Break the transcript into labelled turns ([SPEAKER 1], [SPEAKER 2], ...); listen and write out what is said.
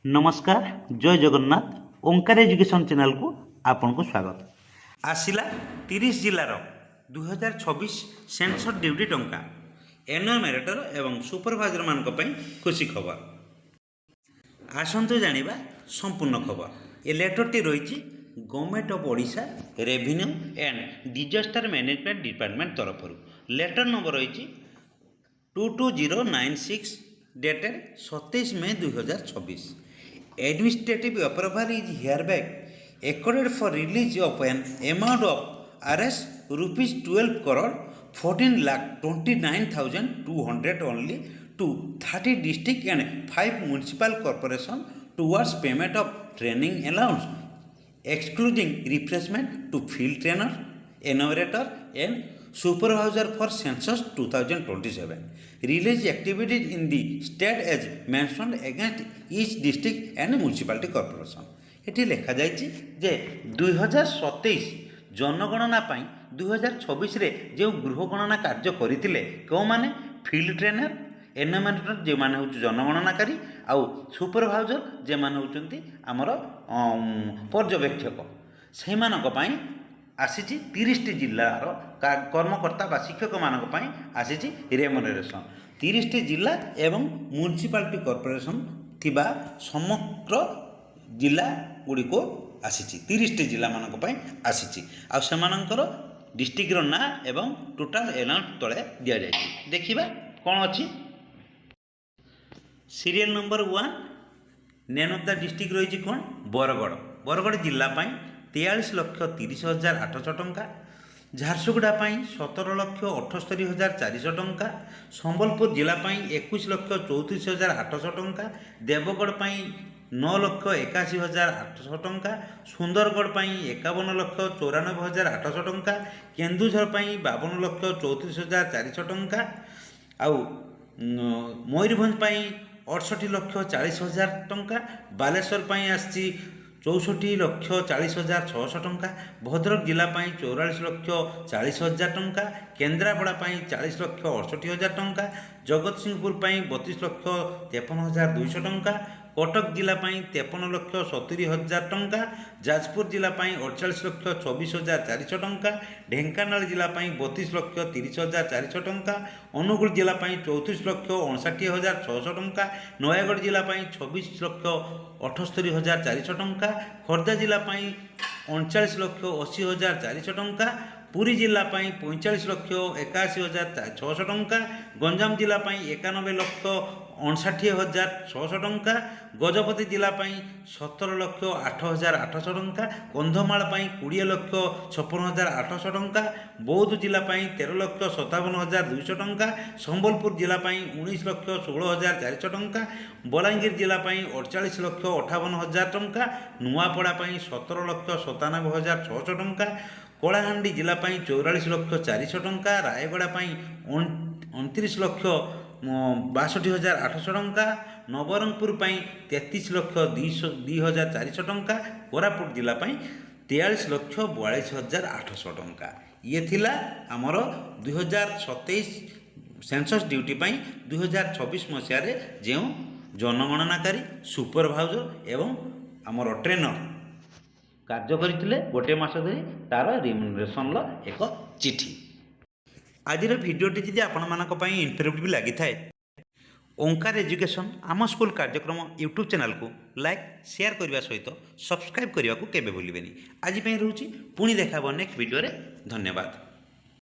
[SPEAKER 1] नमस्कार जय जगन्नाथ ओंकार education channel को आपन को स्वागत। आसिला 30 जिलार 2026 सेंसस ड्यूटी टंका एनुमरेटर एवं सुपरवाइजर मान खुशी खबर। आसतु जानिबा संपूर्ण खबर। ए लेटर टी रही government of Odisha revenue and disaster management department तरफ लेटर नंबर रही 22096 dated 27 May 2026। Administrative approval is hereby accorded for release of an amount of Rs rupees 12 crore 14 lakh 29,200 only to 30 district and 5 municipal corporation towards payment of training allowance, excluding refreshment to field trainer, enumerator and supervisor for census 2027. Release activities in the state as mentioned against each district and municipality corporation. Eighty लिखा जाइए जे 2027 जनगणना 2026 रे जो गृह गणना कार्य करते कौ माने फील्ड ट्रेनर एनुमरेटर जे माने होची जनगणनाकारी आउ सुपरवाइजर जे माने होचंती हमर पर्यवेक्षक से मानक पई आसीची 30 जिल्लार कर्मकर्ता बा शिक्षक मानक पई आसीची रेमुनरेशन 30 जिला एवं म्युनिसिपालिटी कॉर्पोरेशन थिबा समग्र जिला गुडी को आसीची 30 जिला मानक पई आसीची आ सेमानकर डिस्ट्रिक्ट रो ना एवं टोटल अमाउंट तळे दिया जायछि। देखिबा कोन अछि serial number 1 name of the district रही कोन बरगड़ जिला पई 43,30,800 टंका, झारसुगुड़ा 17,78,400 टंका, संबलपुर जिला 21,34,800 टंका, देवगढ़ 9,81,800 टंका, सुंदरगढ़ 51,94,800 टंका, केन्दुझर 52,34,400 टंका, आउ मयूरभंज 68,40,000 टंका, बालेश्वर आसी 64,40,600 टंका, भद्रक जिला 44,40,000 टंका, केन्द्रापड़ा 40,68,000 टंका, जगतसिंहपुर 32,53,200 टंका, कटक जिला 53,70,000 टंका, जाजपुर जिला 48,24,400 टंका, ढेंकानाल जिला 32,30,400 टंका, अनुगुल जिला 34,59,600 टंका, नयागढ़ जिला 26,78,400 टंका, खोर्धा जिला 39,80,400 टंका, पुरी जिला 45,81,600 टंका, गंजाम जिला 91,59,600 टंका, गजपति जिला 17,08,800 टंका, कंधमाल 20,56,800 टंका, बौद्ध जिला 13,57,200 टंका, संबलपुर जिला 19,16,400 टंका, बलांगीर जिला 48,58,000 टंका, नुआपड़ा 17,97,600 टंका, कलाहांडी जिला 44,400 टंका, रायगड़ा 29,62,800 टंका, नवरंगपुर 33,02,400 टंका, कोरापुट जिला 43,42,800 टंका। ये थिला आमर 2027 सेंसस ड्यूटी 2026 मसीह जो जनगणनाकारी सुपरवाइजर एवं आमर ट्रेनर कार्य करते गोटे मास धरी तार रिम्यूनरेशन एक चिठी। आज भिडियोटी जी आपण इनफर्मेटिव लगी थाए ओंकार एजुकेशन आम स्कूल कार्यक्रम यूट्यूब चैनल को लाइक शेयर करने सहित सब्सक्राइब करने को केबे भूलिबेनी। आज रोची पुणी देखा नेक्स्ट वीडियो रे। धन्यवाद।